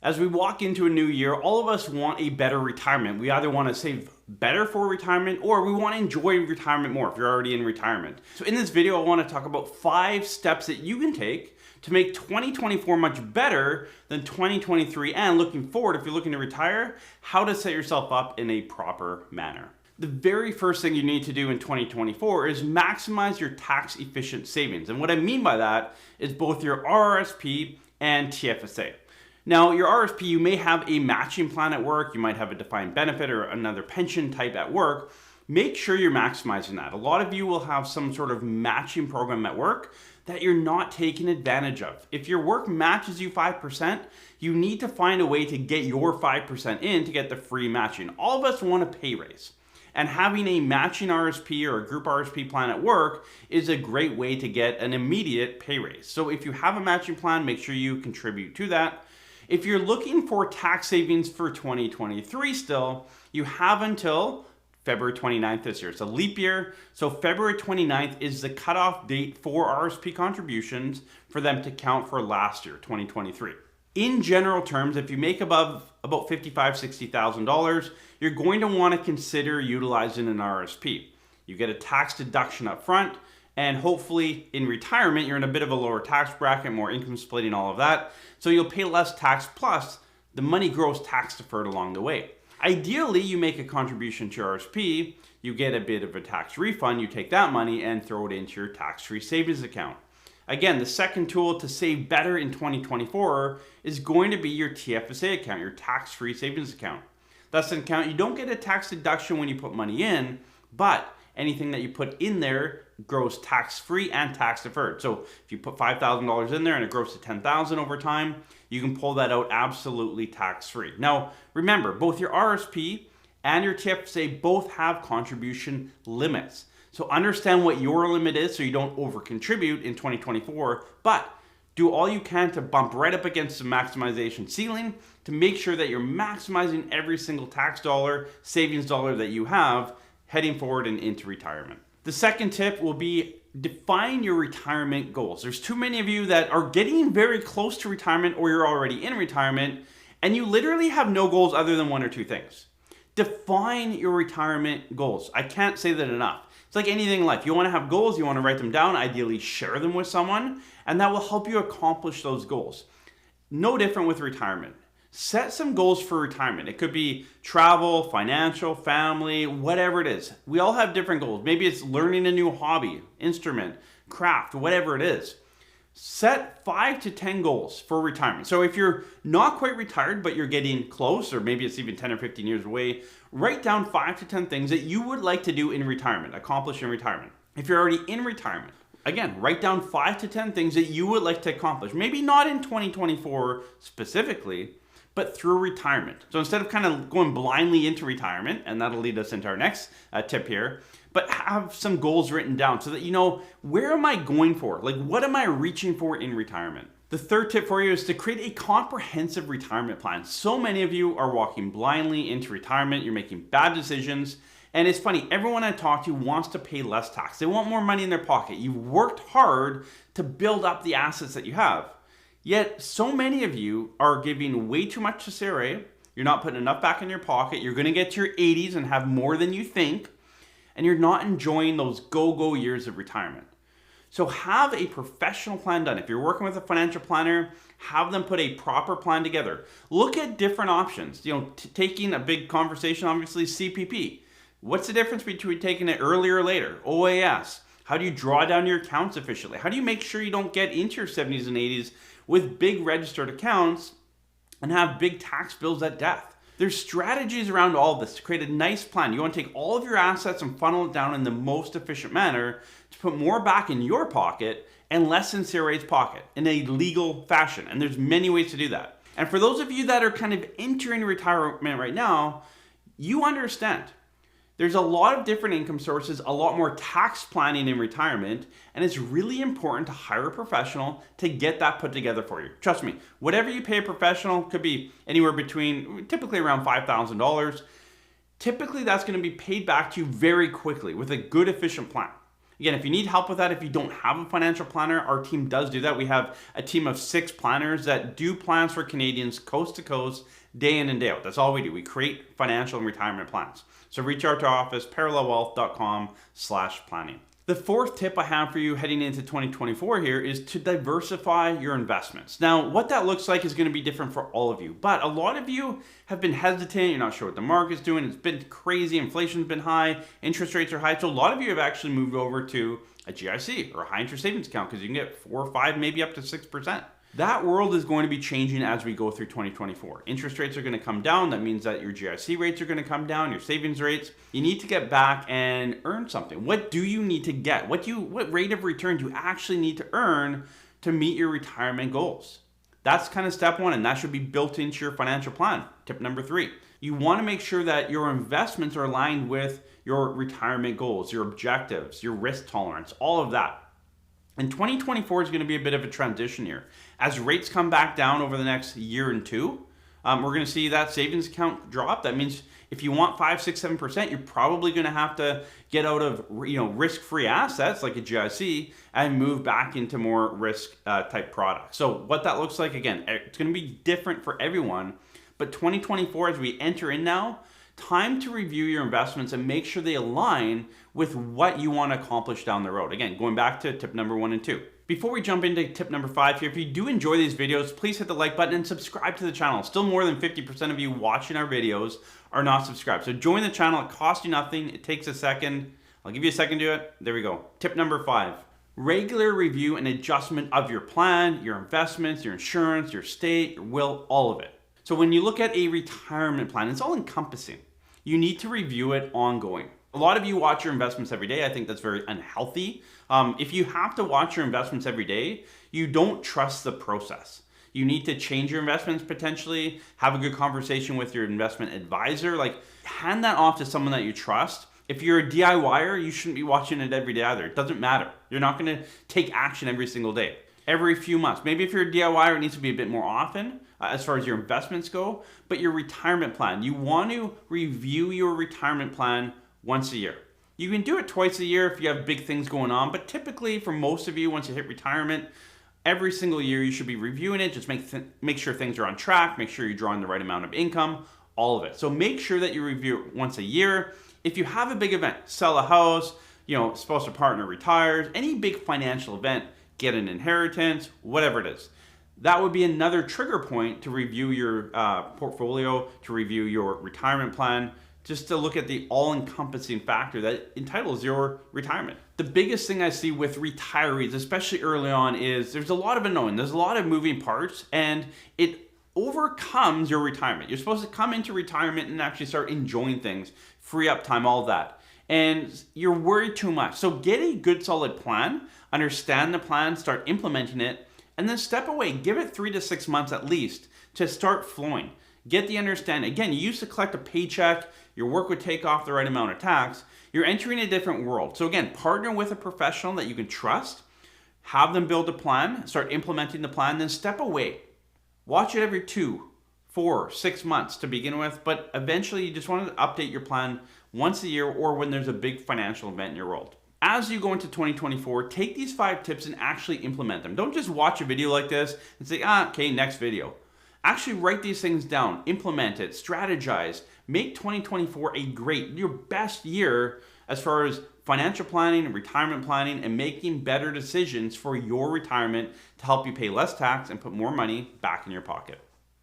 As we walk into a new year, all of us want a better retirement. We either want to save better for retirement or we want to enjoy retirement more if you're already in retirement. So in this video, I want to talk about 5 steps that you can take to make 2024 much better than 2023, and looking forward, if you're looking to retire, how to set yourself up in a proper manner. The very first thing you need to do in 2024 is maximize your tax efficient savings. And what I mean by that is both your RRSP and TFSA. Now, your RSP, you may have a matching plan at work, you might have a defined benefit or another pension type at work. Make sure you're maximizing that. A lot of you will have some sort of matching program at work that you're not taking advantage of. If your work matches you 5%, you need to find a way to get your 5% in to get the free matching. All of us want a pay raise. And having a matching RSP or a group RSP plan at work is a great way to get an immediate pay raise. So if you have a matching plan, make sure you contribute to that. If you're looking for tax savings for 2023 still, you have until February 29th this year. It's a leap year, so February 29th is the cutoff date for RSP contributions for them to count for last year, 2023. In general terms, if you make above about $55,000, $60,000, you're going to want to consider utilizing an RSP. You get a tax deduction up front, and hopefully in retirement, you're in a bit of a lower tax bracket, more income splitting, all of that. So you'll pay less tax, plus the money grows tax deferred along the way. Ideally, you make a contribution to your RSP, you get a bit of a tax refund, you take that money and throw it into your tax-free savings account. Again, the second tool to save better in 2024 is going to be your TFSA account, your tax-free savings account. That's an account you don't get a tax deduction when you put money in, but anything that you put in there grows tax-free and tax-deferred. So if you put $5,000 in there and it grows to $10,000 over time, you can pull that out absolutely tax-free. Now, remember, both your RSP and your TFSA both have contribution limits. So understand what your limit is so you don't over-contribute in 2024, but do all you can to bump right up against the maximization ceiling to make sure that you're maximizing every single tax dollar, savings dollar that you have heading forward and into retirement. The second tip will be define your retirement goals. There's too many of you that are getting very close to retirement or you're already in retirement and you literally have no goals other than 1 or 2 things. Define your retirement goals. I can't say that enough. It's like anything in life. You want to have goals, you want to write them down, ideally share them with someone, and that will help you accomplish those goals. No different with retirement. Set some goals for retirement. It could be travel, financial, family, whatever it is. We all have different goals. Maybe it's learning a new hobby, instrument, craft, whatever it is. Set 5 to 10 goals for retirement. So if you're not quite retired, but you're getting close, or maybe it's even 10 or 15 years away, write down 5 to 10 things that you would like to do in retirement, accomplish in retirement. If you're already in retirement, again, write down 5 to 10 things that you would like to accomplish. Maybe not in 2024 specifically, but through retirement. So instead of kind of going blindly into retirement, and that'll lead us into our next tip here, but have some goals written down so that you know, where am I going for? Like, what am I reaching for in retirement? The third tip for you is to create a comprehensive retirement plan. So many of you are walking blindly into retirement, you're making bad decisions, and it's funny, everyone I talk to wants to pay less tax. They want more money in their pocket. You've worked hard to build up the assets that you have. Yet, so many of you are giving way too much to CRA, you're not putting enough back in your pocket, you're gonna get to your 80s and have more than you think, and you're not enjoying those go-go years of retirement. So have a professional plan done. If you're working with a financial planner, have them put a proper plan together. Look at different options. You know, taking a big conversation, obviously, CPP. What's the difference between taking it earlier or later? OAS. How do you draw down your accounts efficiently? How do you make sure you don't get into your 70s and 80s with big registered accounts and have big tax bills at death? There's strategies around all of this to create a nice plan. You want to take all of your assets and funnel it down in the most efficient manner to put more back in your pocket and less in CRA's pocket in a legal fashion. And there's many ways to do that. And for those of you that are kind of entering retirement right now, you understand. There's a lot of different income sources, a lot more tax planning in retirement, and it's really important to hire a professional to get that put together for you. Trust me, whatever you pay a professional could be anywhere between, typically around $5,000. Typically that's going to be paid back to you very quickly with a good efficient plan. Again, if you need help with that, if you don't have a financial planner, our team does do that. We have a team of 6 planners that do plans for Canadians coast to coast, day in and day out. That's all we do. We create financial and retirement plans. So reach out to our office, parallelwealth.com/planning. The fourth tip I have for you heading into 2024 here is to diversify your investments. Now, what that looks like is going to be different for all of you, but a lot of you have been hesitant. You're not sure what the market's doing. It's been crazy. Inflation's been high. Interest rates are high. So a lot of you have actually moved over to a GIC or a high interest savings account because you can get 4 or 5, maybe up to 6%. That world is going to be changing as we go through 2024. Interest rates are going to come down. That means that your GIC rates are going to come down, your savings rates. You need to get back and earn something. What do you need to get? What rate of return do you actually need to earn to meet your retirement goals? That's kind of step 1, and that should be built into your financial plan. Tip number 3, you want to make sure that your investments are aligned with your retirement goals, your objectives, your risk tolerance, all of that. And 2024 is going to be a bit of a transition year. As rates come back down over the next year and 2, we're going to see that savings account drop. That means if you want 5, 6, 7%, you're probably going to have to get out of risk-free assets like a GIC and move back into more risk type products. So what that looks like, again, it's going to be different for everyone. But 2024, as we enter in now, time to review your investments and make sure they align with what you want to accomplish down the road. Again, going back to tip number 1 and 2. Before we jump into tip number 5 here, if you do enjoy these videos, please hit the like button and subscribe to the channel. Still more than 50% of you watching our videos are not subscribed. So join the channel. It costs you nothing. It takes a second. I'll give you a second to do it. There we go. Tip number 5. Regular review and adjustment of your plan, your investments, your insurance, your estate, your will, all of it. So when you look at a retirement plan, it's all encompassing. You need to review it ongoing. A lot of you watch your investments every day. I think that's very unhealthy. If you have to watch your investments every day, you don't trust the process. You need to change your investments potentially, have a good conversation with your investment advisor, like hand that off to someone that you trust. If you're a DIYer, you shouldn't be watching it every day either. It doesn't matter. You're not going to take action every single day. Every few months. Maybe if you're a DIYer, it needs to be a bit more often as far as your investments go. But your retirement plan, you want to review your retirement plan once a year. You can do it twice a year if you have big things going on, but typically for most of you, once you hit retirement, every single year you should be reviewing it. Just make sure things are on track, make sure you're drawing the right amount of income, all of it. So make sure that you review it once a year. If you have a big event, sell a house, spouse or partner retires, any big financial event, get an inheritance, whatever it is, that would be another trigger point to review your portfolio, to review your retirement plan, just to look at the all-encompassing factor that entitles your retirement. The biggest thing I see with retirees, especially early on, is there's a lot of unknown. There's a lot of moving parts, and it overcomes your retirement. You're supposed to come into retirement and actually start enjoying things, free up time, all that. And you're worried too much. So get a good solid plan, understand the plan, start implementing it, and then step away. Give it 3 to 6 months at least to start flowing. Get the understanding. Again, you used to collect a paycheck, your work would take off the right amount of tax. You're entering a different world. So again, partner with a professional that you can trust, have them build a plan, start implementing the plan, then step away. Watch it every 2, 4, 6 months to begin with, but eventually you just want to update your plan once a year or when there's a big financial event in your world. As you go into 2024, take these 5 tips and actually implement them. Don't just watch a video like this and say, okay, next video. Actually write these things down, implement it, strategize, make 2024 your best year as far as financial planning and retirement planning and making better decisions for your retirement to help you pay less tax and put more money back in your pocket.